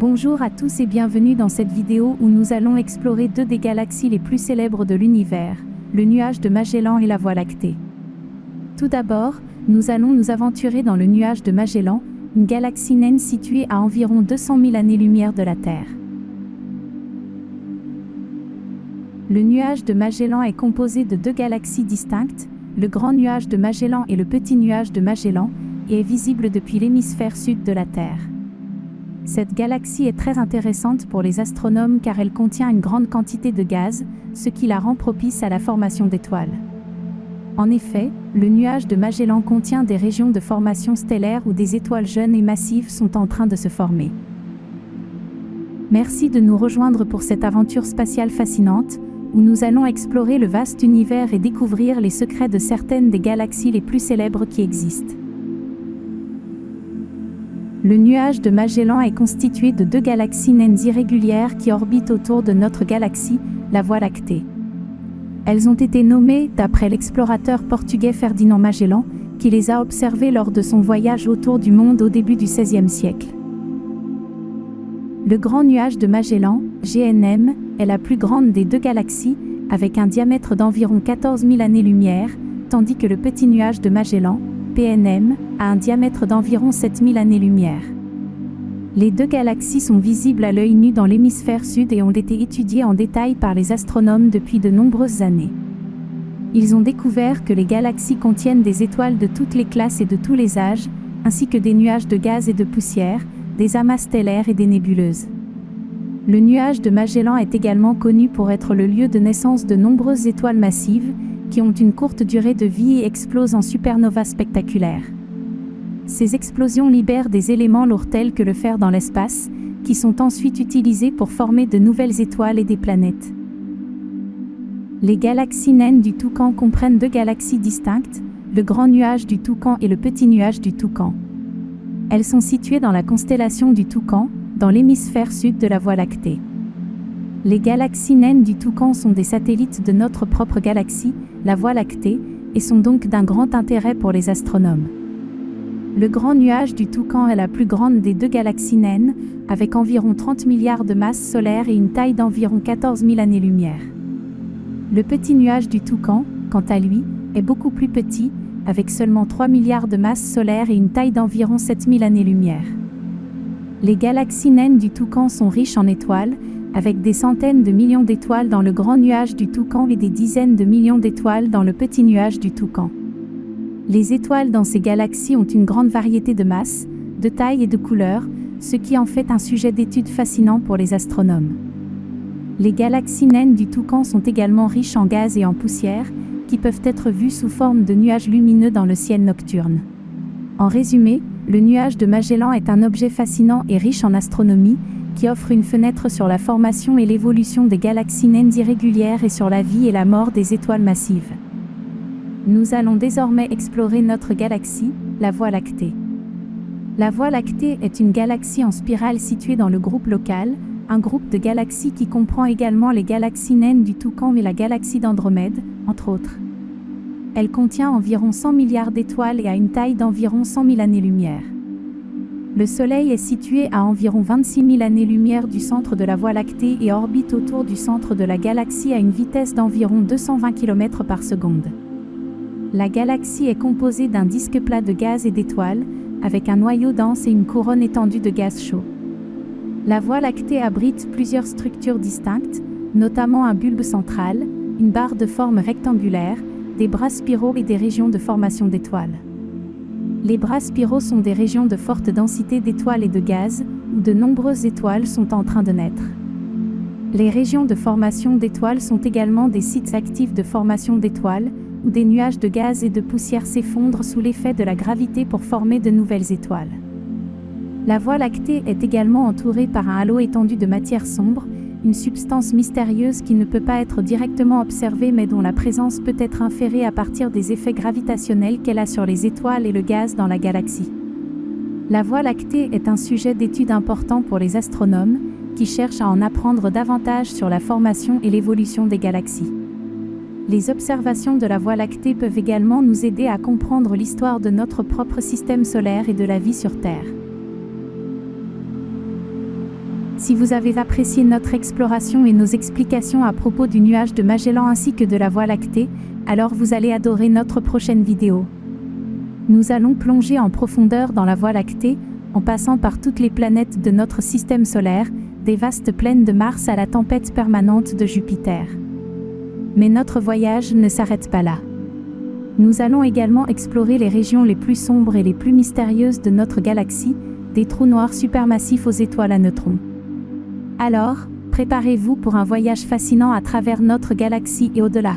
Bonjour à tous et bienvenue dans cette vidéo où nous allons explorer deux des galaxies les plus célèbres de l'univers, le nuage de Magellan et la Voie lactée. Tout d'abord, nous allons nous aventurer dans le nuage de Magellan, une galaxie naine située à environ 200 000 années-lumière de la Terre. Le nuage de Magellan est composé de deux galaxies distinctes, le grand nuage de Magellan et le petit nuage de Magellan, et est visible depuis l'hémisphère sud de la Terre. Cette galaxie est très intéressante pour les astronomes car elle contient une grande quantité de gaz, ce qui la rend propice à la formation d'étoiles. En effet, le nuage de Magellan contient des régions de formation stellaire où des étoiles jeunes et massives sont en train de se former. Merci de nous rejoindre pour cette aventure spatiale fascinante, où nous allons explorer le vaste univers et découvrir les secrets de certaines des galaxies les plus célèbres qui existent. Le nuage de Magellan est constitué de deux galaxies naines irrégulières qui orbitent autour de notre galaxie, la Voie lactée. Elles ont été nommées d'après l'explorateur portugais Ferdinand Magellan, qui les a observées lors de son voyage autour du monde au début du XVIe siècle. Le grand nuage de Magellan, GNM, est la plus grande des deux galaxies, avec un diamètre d'environ 14 000 années-lumière, tandis que le petit nuage de Magellan, PNM, a un diamètre d'environ 7 000 années-lumière. Les deux galaxies sont visibles à l'œil nu dans l'hémisphère sud et ont été étudiées en détail par les astronomes depuis de nombreuses années. Ils ont découvert que les galaxies contiennent des étoiles de toutes les classes et de tous les âges, ainsi que des nuages de gaz et de poussière, des amas stellaires et des nébuleuses. Le nuage de Magellan est également connu pour être le lieu de naissance de nombreuses étoiles massives, qui ont une courte durée de vie et explosent en supernovas spectaculaires. Ces explosions libèrent des éléments lourds tels que le fer dans l'espace, qui sont ensuite utilisés pour former de nouvelles étoiles et des planètes. Les galaxies naines du Toucan comprennent deux galaxies distinctes, le grand nuage du Toucan et le petit nuage du Toucan. Elles sont situées dans la constellation du Toucan, dans l'hémisphère sud de la Voie lactée. Les galaxies naines du Toucan sont des satellites de notre propre galaxie, la Voie lactée, et sont donc d'un grand intérêt pour les astronomes. Le grand nuage du Toucan est la plus grande des deux galaxies naines, avec environ 30 milliards de masses solaires et une taille d'environ 14 000 années-lumière. Le petit nuage du Toucan, quant à lui, est beaucoup plus petit, avec seulement 3 milliards de masses solaires et une taille d'environ 7 000 années-lumière. Les galaxies naines du Toucan sont riches en étoiles, avec des centaines de millions d'étoiles dans le grand nuage du Toucan et des dizaines de millions d'étoiles dans le petit nuage du Toucan. Les étoiles dans ces galaxies ont une grande variété de masses, de tailles et de couleurs, ce qui en fait un sujet d'étude fascinant pour les astronomes. Les galaxies naines du Toucan sont également riches en gaz et en poussière, qui peuvent être vues sous forme de nuages lumineux dans le ciel nocturne. En résumé, le nuage de Magellan est un objet fascinant et riche en astronomie, qui offre une fenêtre sur la formation et l'évolution des galaxies naines irrégulières et sur la vie et la mort des étoiles massives. Nous allons désormais explorer notre galaxie, la Voie lactée. La Voie lactée est une galaxie en spirale située dans le groupe local, un groupe de galaxies qui comprend également les galaxies naines du Toucan et la galaxie d'Andromède, entre autres. Elle contient environ 100 milliards d'étoiles et a une taille d'environ 100 000 années-lumière. Le Soleil est situé à environ 26 000 années-lumière du centre de la Voie lactée et orbite autour du centre de la galaxie à une vitesse d'environ 220 km par seconde. La galaxie est composée d'un disque plat de gaz et d'étoiles, avec un noyau dense et une couronne étendue de gaz chaud. La Voie lactée abrite plusieurs structures distinctes, notamment un bulbe central, une barre de forme rectangulaire, des bras spiraux et des régions de formation d'étoiles. Les bras spiraux sont des régions de forte densité d'étoiles et de gaz, où de nombreuses étoiles sont en train de naître. Les régions de formation d'étoiles sont également des sites actifs de formation d'étoiles, où des nuages de gaz et de poussière s'effondrent sous l'effet de la gravité pour former de nouvelles étoiles. La Voie lactée est également entourée par un halo étendu de matière sombre, une substance mystérieuse qui ne peut pas être directement observée mais dont la présence peut être inférée à partir des effets gravitationnels qu'elle a sur les étoiles et le gaz dans la galaxie. La Voie lactée est un sujet d'étude important pour les astronomes, qui cherchent à en apprendre davantage sur la formation et l'évolution des galaxies. Les observations de la Voie lactée peuvent également nous aider à comprendre l'histoire de notre propre système solaire et de la vie sur Terre. Si vous avez apprécié notre exploration et nos explications à propos du nuage de Magellan ainsi que de la Voie lactée, alors vous allez adorer notre prochaine vidéo. Nous allons plonger en profondeur dans la Voie lactée, en passant par toutes les planètes de notre système solaire, des vastes plaines de Mars à la tempête permanente de Jupiter. Mais notre voyage ne s'arrête pas là. Nous allons également explorer les régions les plus sombres et les plus mystérieuses de notre galaxie, des trous noirs supermassifs aux étoiles à neutrons. Alors, préparez-vous pour un voyage fascinant à travers notre galaxie et au-delà.